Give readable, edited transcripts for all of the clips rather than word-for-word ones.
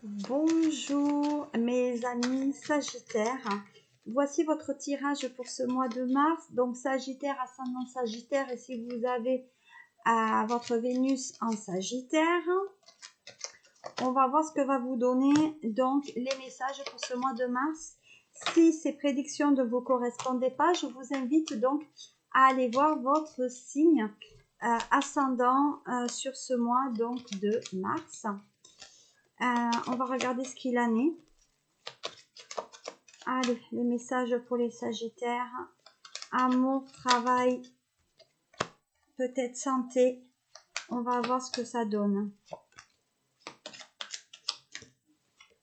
Bonjour mes amis Sagittaires, voici votre tirage pour ce mois de mars. Donc Sagittaire, ascendant Sagittaire, et si vous avez votre Vénus en Sagittaire, on va voir ce que va vous donner donc les messages pour ce mois de mars. Si ces prédictions ne vous correspondaient pas, je vous invite donc à aller voir votre signe ascendant sur ce mois donc de mars. On va regarder ce qu'il en est. Allez, les messages pour les Sagittaires. Amour, travail, peut-être santé. On va voir ce que ça donne.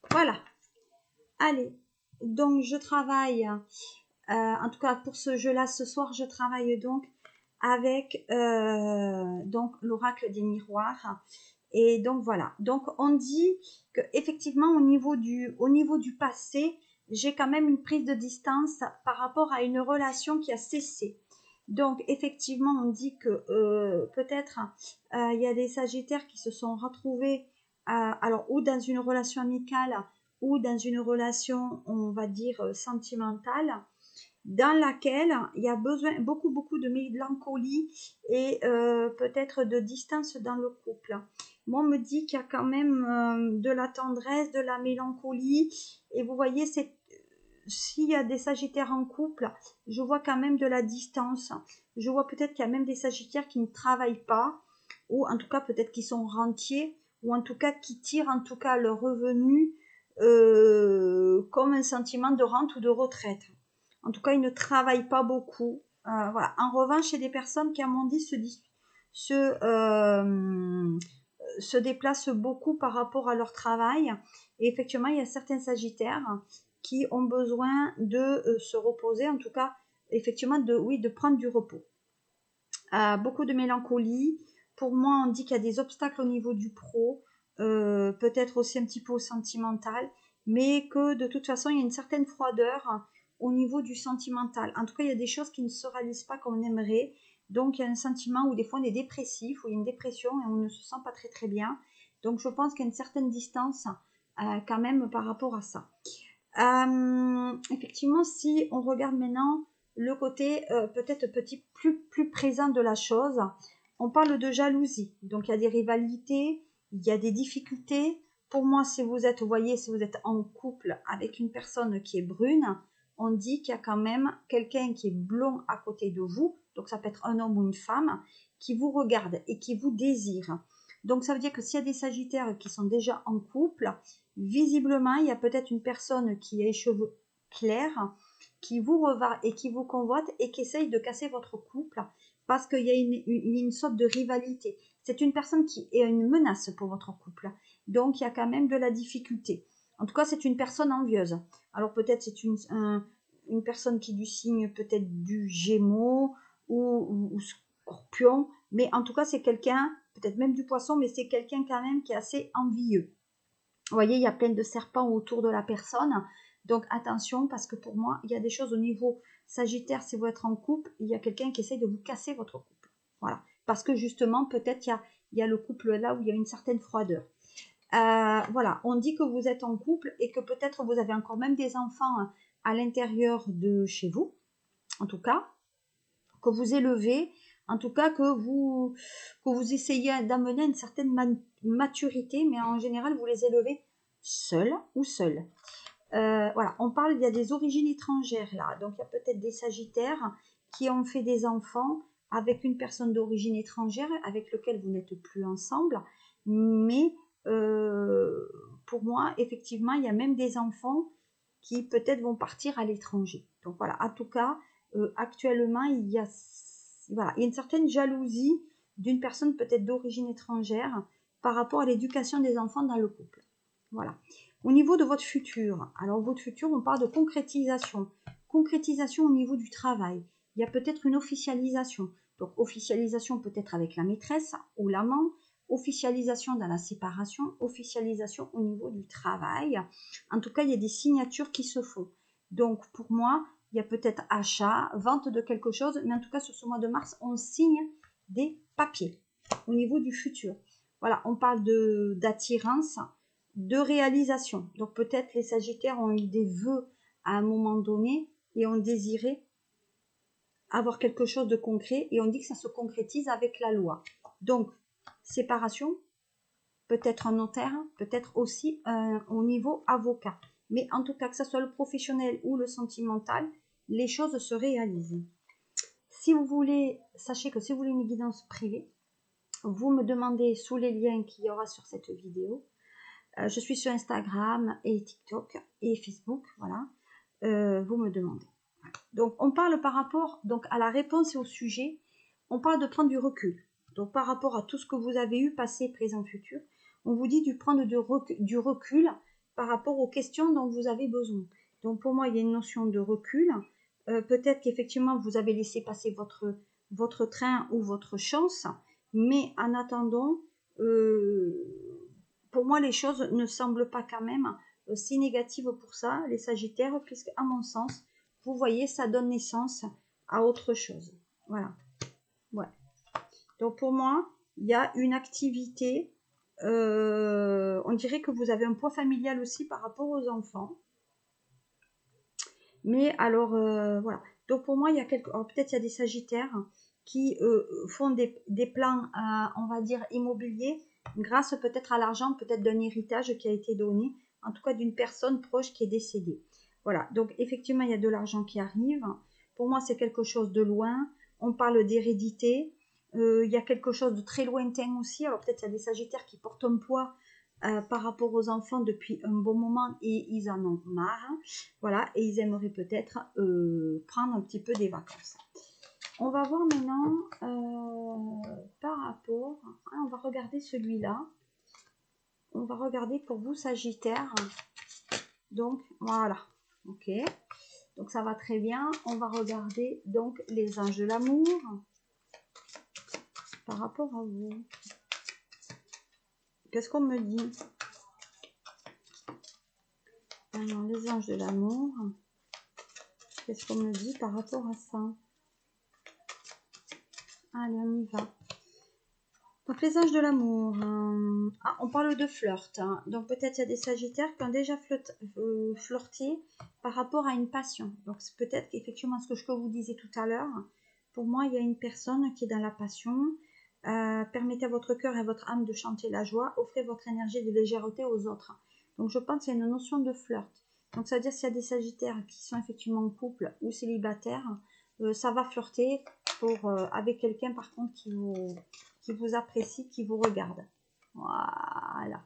Voilà. Allez, donc je travaille, en tout cas pour ce jeu-là, ce soir, je travaille donc avec donc l'oracle des miroirs. Et donc voilà. Donc on dit que effectivement au niveau du passé, j'ai quand même une prise de distance par rapport à une relation qui a cessé. Donc effectivement, on dit que peut-être il y a des Sagittaires qui se sont retrouvés alors ou dans une relation amicale ou dans une relation, on va dire, sentimentale, dans laquelle il y a besoin beaucoup de mélancolie et peut-être de distance dans le couple. Moi, on me dit qu'il y a quand même de la tendresse, de la mélancolie, et vous voyez, s'il y a des Sagittaires en couple, je vois quand même de la distance. Je vois peut-être qu'il y a même des Sagittaires qui ne travaillent pas, ou en tout cas peut-être qu'ils sont rentiers, ou en tout cas qui tirent en tout cas leur revenu comme un sentiment de rente ou de retraite. En tout cas, ils ne travaillent pas beaucoup. Voilà. En revanche, il y a des personnes qui, à mon avis, se déplacent beaucoup par rapport à leur travail. Et effectivement, il y a certains Sagittaires qui ont besoin de se reposer, en tout cas, effectivement, de prendre du repos. Beaucoup de mélancolie. Pour moi, on dit qu'il y a des obstacles au niveau du pro, peut-être aussi un petit peu au sentimental, mais que de toute façon, il y a une certaine froideur au niveau du sentimental. En tout cas, il y a des choses qui ne se réalisent pas comme on aimerait. Donc, il y a un sentiment où des fois on est dépressif, où il y a une dépression et on ne se sent pas très très bien. Donc, je pense qu'il y a une certaine distance quand même par rapport à ça. Effectivement, si on regarde maintenant le côté peut-être plus présent de la chose, on parle de jalousie. Donc, il y a des rivalités, il y a des difficultés. Pour moi, si vous êtes en couple avec une personne qui est brune, on dit qu'il y a quand même quelqu'un qui est blond à côté de vous, donc ça peut être un homme ou une femme, qui vous regarde et qui vous désire. Donc ça veut dire que s'il y a des Sagittaires qui sont déjà en couple, visiblement il y a peut-être une personne qui a les cheveux clairs, qui vous revat et qui vous convoite et qui essaye de casser votre couple parce qu'il y a une sorte de rivalité. C'est une personne qui est une menace pour votre couple. Donc il y a quand même de la difficulté. En tout cas, c'est une personne envieuse. Alors peut-être c'est une personne qui est du signe peut-être du Gémeaux ou Scorpion, mais en tout cas c'est quelqu'un, peut-être même du Poisson, mais c'est quelqu'un quand même qui est assez envieux. Vous voyez, il y a plein de serpents autour de la personne, donc attention parce que pour moi, il y a des choses au niveau Sagittaire, si vous êtes en couple, il y a quelqu'un qui essaye de vous casser votre couple. Voilà, parce que justement, peut-être il y a le couple là où il y a une certaine froideur. Voilà, on dit que vous êtes en couple et que peut-être vous avez encore même des enfants à l'intérieur de chez vous, en tout cas, que vous élevez, en tout cas que vous essayez d'amener une certaine maturité, mais en général, vous les élevez seuls ou seuls. Voilà, on parle, il y a des origines étrangères là, donc il y a peut-être des Sagittaires qui ont fait des enfants avec une personne d'origine étrangère avec lequel vous n'êtes plus ensemble, mais pour moi, effectivement, il y a même des enfants qui peut-être vont partir à l'étranger. Donc voilà, en tout cas, actuellement, voilà, il y a une certaine jalousie d'une personne peut-être d'origine étrangère par rapport à l'éducation des enfants dans le couple. Voilà. Au niveau de votre futur, alors votre futur, on parle de concrétisation. Concrétisation au niveau du travail. Il y a peut-être une officialisation. Donc officialisation peut-être avec la maîtresse ou l'amant, officialisation dans la séparation, officialisation au niveau du travail. En tout cas, il y a des signatures qui se font. Donc pour moi, il y a peut-être achat, vente de quelque chose, mais en tout cas sur ce mois de mars, on signe des papiers au niveau du futur. Voilà, on parle d'attirance, de réalisation. Donc peut-être les Sagittaires ont eu des vœux à un moment donné et ont désiré avoir quelque chose de concret et on dit que ça se concrétise avec la loi. Donc, séparation, peut-être un notaire, peut-être aussi au niveau avocat. Mais en tout cas, que ce soit le professionnel ou le sentimental, les choses se réalisent. Si vous voulez, sachez que si vous voulez une guidance privée, vous me demandez sous les liens qu'il y aura sur cette vidéo. Je suis sur Instagram et TikTok et Facebook, voilà. Vous me demandez. Donc, on parle par rapport donc, à la réponse et au sujet, on parle de prendre du recul. Donc, par rapport à tout ce que vous avez eu, passé, présent, futur, on vous dit de prendre du recul par rapport aux questions dont vous avez besoin. Donc, pour moi, il y a une notion de recul. Peut-être qu'effectivement, vous avez laissé passer votre train ou votre chance, mais en attendant, pour moi, les choses ne semblent pas quand même si négatives pour ça, les Sagittaires, puisqu'à mon sens, vous voyez, ça donne naissance à autre chose. Voilà. Ouais. Donc pour moi, il y a une activité, on dirait que vous avez un poids familial aussi par rapport aux enfants. Mais alors, voilà. Donc pour moi, il y a peut-être il y a des Sagittaires qui font des plans, on va dire, immobiliers, grâce peut-être à l'argent, peut-être d'un héritage qui a été donné, en tout cas d'une personne proche qui est décédée. Voilà, donc effectivement, il y a de l'argent qui arrive. Pour moi, c'est quelque chose de loin. On parle d'hérédité. Il y a quelque chose de très lointain aussi. Alors peut-être il y a des Sagittaires qui portent un poids par rapport aux enfants depuis un bon moment et ils en ont marre. Voilà, et ils aimeraient peut-être prendre un petit peu des vacances. On va voir maintenant par rapport... on va regarder celui-là. On va regarder pour vous, Sagittaire. Donc, voilà. Ok. Donc, ça va très bien. On va regarder donc les anges de l'amour par rapport à vous. Qu'est-ce qu'on me dit? Alors, les anges de l'amour. Qu'est-ce qu'on me dit par rapport à ça? Allez, on y va. Donc, les anges de l'amour. On parle de flirt. Hein. Donc, peut-être il y a des Sagittaires qui ont déjà flirté par rapport à une passion. Donc, c'est peut-être qu'effectivement, ce que je vous disais tout à l'heure, pour moi, il y a une personne qui est dans la passion. Permettez à votre cœur et à votre âme de chanter la joie. Offrez votre énergie de légèreté aux autres. Donc, je pense qu'il y a une notion de flirt. Donc, ça veut dire s'il y a des Sagittaires qui sont effectivement en couple ou célibataires, ça va flirter avec quelqu'un, par contre, qui vous apprécie, qui vous regarde. Voilà.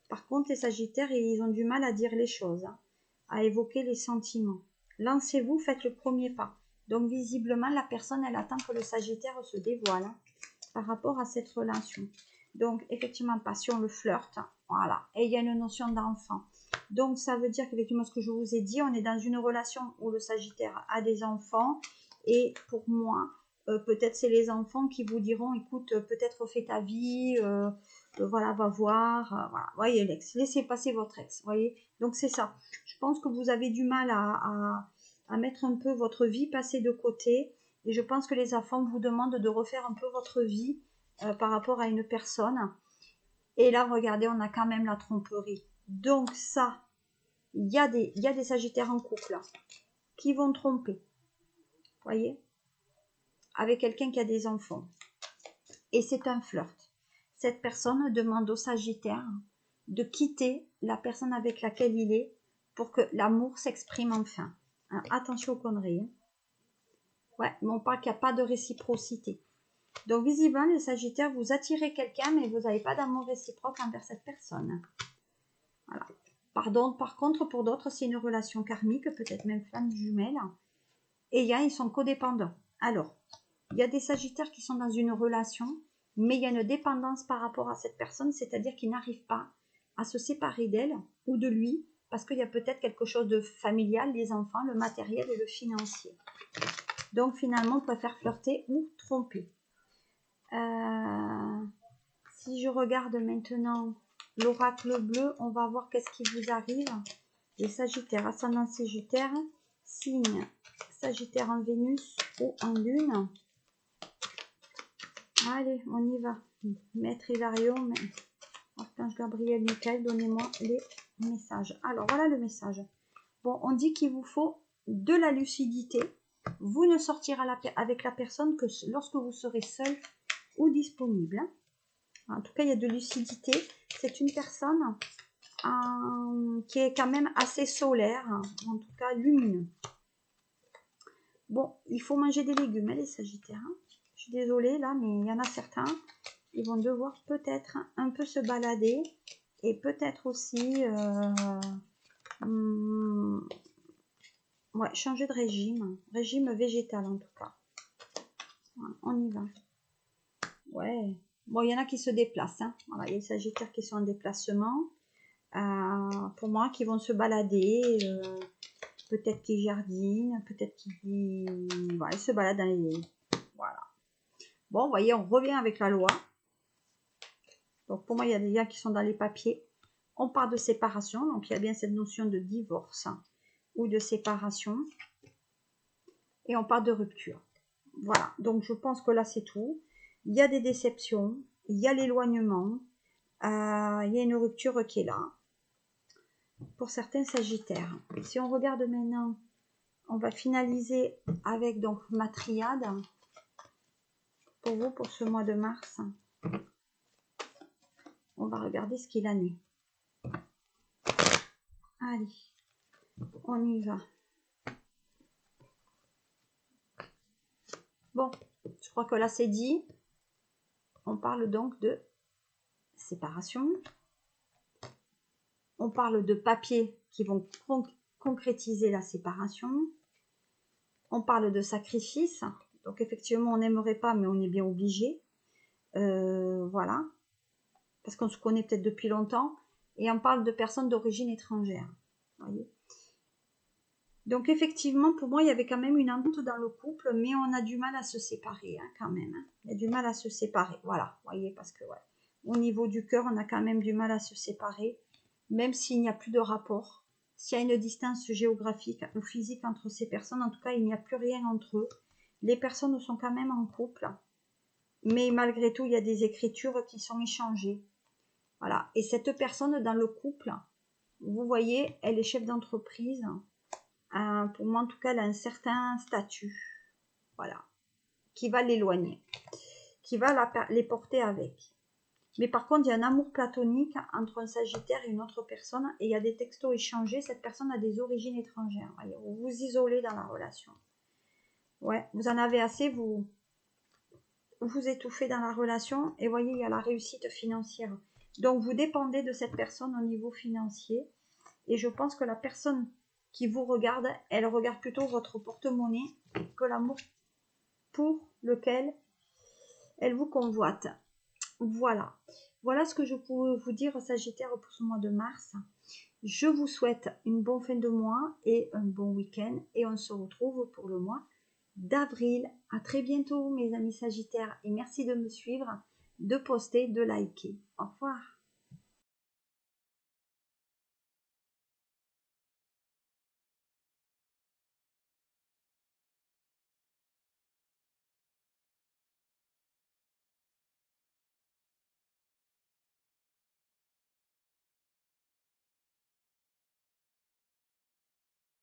Par contre, les Sagittaires, ils ont du mal à dire les choses, hein, à évoquer les sentiments. Lancez-vous, faites le premier pas. Donc, visiblement, la personne, elle attend que le Sagittaire se dévoile hein, par rapport à cette relation. Donc, effectivement, passion, le flirt, voilà. Et il y a une notion d'enfant. Donc, ça veut dire qu'effectivement, ce que je vous ai dit, on est dans une relation où le Sagittaire a des enfants. Et pour moi, peut-être c'est les enfants qui vous diront, écoute, peut-être refais ta vie, voilà, va voir, voilà, voyez l'ex, laissez passer votre ex, voyez. Donc c'est ça. Je pense que vous avez du mal à mettre un peu votre vie passée de côté, et je pense que les enfants vous demandent de refaire un peu votre vie par rapport à une personne. Et là, regardez, on a quand même la tromperie. Donc ça, il y a des Sagittaires en couple qui vont tromper, voyez, avec quelqu'un qui a des enfants. Et c'est un flirt. Cette personne demande au Sagittaire de quitter la personne avec laquelle il est pour que l'amour s'exprime enfin. Alors, attention aux conneries. Hein. Ouais, mais on parle qu'il n'y a pas de réciprocité. Donc, visiblement, les Sagittaires, vous attirez quelqu'un, mais vous n'avez pas d'amour réciproque envers cette personne. Voilà. Pardon, par contre, pour d'autres, c'est une relation karmique, peut-être même flamme jumelle. Et ils sont codépendants. Alors, il y a des Sagittaires qui sont dans une relation, mais il y a une dépendance par rapport à cette personne, c'est-à-dire qu'ils n'arrivent pas à se séparer d'elle ou de lui, parce qu'il y a peut-être quelque chose de familial, les enfants, le matériel et le financier. Donc finalement, on préfère flirter ou tromper. Si je regarde maintenant l'oracle bleu, on va voir qu'est-ce qui vous arrive. Les Sagittaires, ascendant Sagittaire, signe Sagittaire en Vénus ou en Lune. Allez, on y va. Maître Hilarion, Archange Gabriel, Michael, donnez-moi les messages. Alors, voilà le message. Bon, on dit qu'il vous faut de la lucidité. Vous ne sortirez avec la personne que lorsque vous serez seul ou disponible. En tout cas, il y a de lucidité. C'est une personne qui est quand même assez solaire, en tout cas lumineux. Bon, il faut manger des légumes, les Sagittaires. Je suis désolée là, mais il y en a certains, ils vont devoir peut-être un peu se balader et peut-être aussi ouais, changer de régime végétal en tout cas. Voilà, on y va. Ouais, bon, il y en a qui se déplacent. Hein. Voilà, il y a les Sagittaires qui sont en déplacement. Pour moi, qui vont se balader. Peut-être qu'ils jardinent, peut-être qu'ils voilà, ils se baladent dans les... Voilà. Bon, vous voyez, on revient avec la loi. Donc, pour moi, il y a des liens qui sont dans les papiers. On parle de séparation. Donc, il y a bien cette notion de divorce ou de séparation. Et on parle de rupture. Voilà. Donc, je pense que là, c'est tout. Il y a des déceptions. Il y a l'éloignement. Il y a une rupture qui est là. Pour certains Sagittaires. Si on regarde maintenant... On va finaliser avec donc ma triade pour vous pour ce mois de mars. On va regarder ce qu'il en est. Allez, on y va. Bon, je crois que là c'est dit. On parle donc de séparation. On parle de papiers qui vont concrétiser la séparation. On parle de sacrifice. Donc effectivement, on n'aimerait pas, mais on est bien obligé. Voilà. Parce qu'on se connaît peut-être depuis longtemps. Et on parle de personnes d'origine étrangère. Voyez. Donc effectivement, pour moi, il y avait quand même une entente dans le couple, mais on a du mal à se séparer, hein, quand même. Hein. Il y a du mal à se séparer. Voilà, vous voyez, parce que ouais, au niveau du cœur, on a quand même du mal à se séparer, même s'il n'y a plus de rapport. S'il y a une distance géographique ou physique entre ces personnes, en tout cas, il n'y a plus rien entre eux. Les personnes sont quand même en couple, mais malgré tout, il y a des écritures qui sont échangées. Voilà. Et cette personne dans le couple, vous voyez, elle est chef d'entreprise. Pour moi, en tout cas, elle a un certain statut. Voilà. Qui va l'éloigner. Qui va les porter avec. Mais par contre, il y a un amour platonique entre un Sagittaire et une autre personne. Et il y a des textos échangés. Cette personne a des origines étrangères. Voyez, vous vous isolez dans la relation. Ouais, vous en avez assez, vous étouffez dans la relation. Et voyez, il y a la réussite financière. Donc, vous dépendez de cette personne au niveau financier. Et je pense que la personne qui vous regarde, elle regarde plutôt votre porte-monnaie que l'amour pour lequel elle vous convoite. Voilà. Voilà ce que je peux vous dire, Sagittaire, pour ce mois de mars. Je vous souhaite une bonne fin de mois et un bon week-end. Et on se retrouve pour le mois d'avril. À très bientôt, mes amis Sagittaires. Et merci de me suivre, de poster, de liker. Au revoir.